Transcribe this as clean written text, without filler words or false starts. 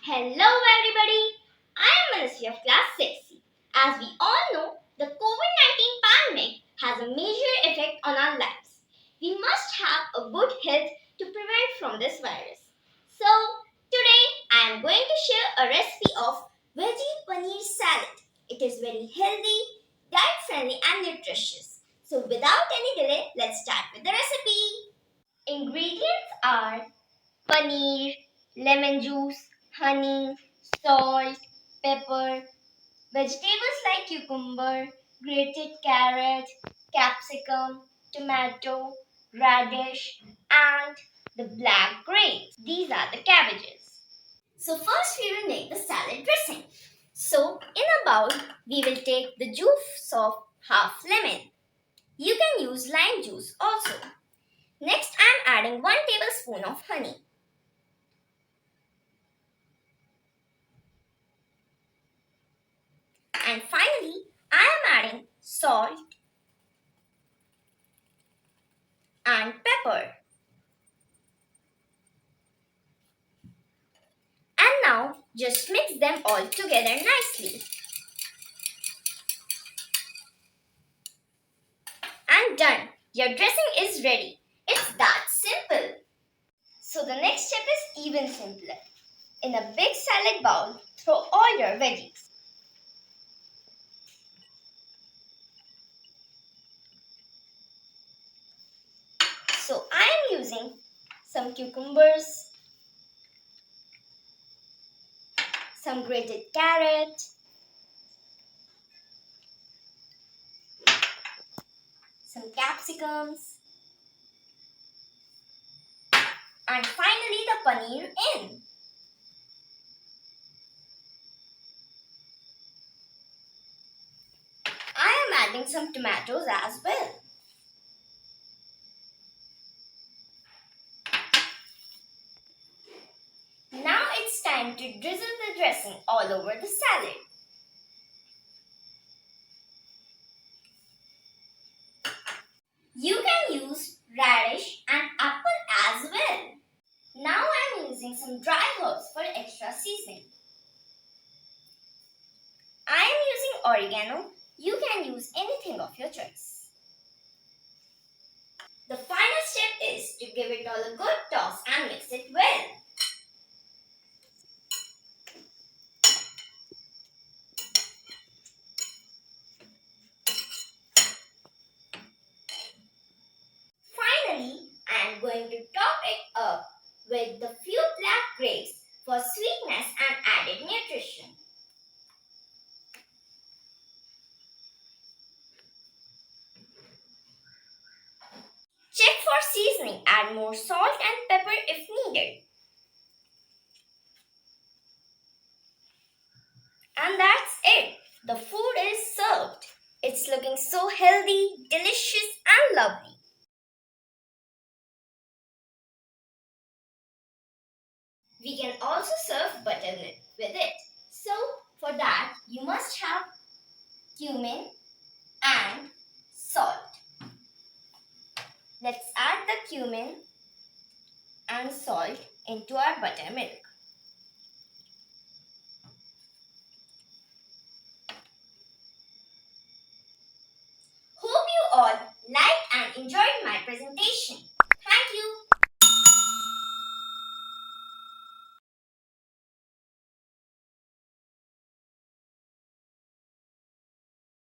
Hello everybody, I am Manasvi of class 6. As we all know, the COVID-19 pandemic has a major effect on our lives. We must have a good health to prevent from this virus. So, today I am going to share a recipe of Veggie Paneer Salad. It is very healthy, diet friendly and nutritious. So, without any delay, let's start with the recipe. Ingredients are paneer, lemon juice, honey, salt, pepper, vegetables like cucumber, grated carrot, capsicum, tomato, radish, and the black grapes. These are the cabbages. So first we will make the salad dressing. So in a bowl we will take the juice of half lemon. You can use lime juice also. Next I am adding 1 tablespoon of honey. And finally, I am adding salt and pepper. And now just mix them all together nicely. And done. Your dressing is ready. It's that simple. So the next step is even simpler. In a big salad bowl, throw all your veggies. So I am using some cucumbers, some grated carrot, some capsicums, and finally the paneer in. I am adding some tomatoes as well. Now it's time to drizzle the dressing all over the salad. You can use radish and apple as well. Now I'm using some dry herbs for extra seasoning. I am using oregano. You can use anything of your choice. The final step is to give it all a good toss and mix it well. Finally, I am going to top it up with the few black grapes for sweetness and added nutrition. Check for seasoning, add more salt and pepper if needed. And that's it. The food is served. It's looking so healthy, delicious and lovely. We can also serve buttermilk with it. So for that you must have cumin and salt. Let's add the cumin and salt into our buttermilk.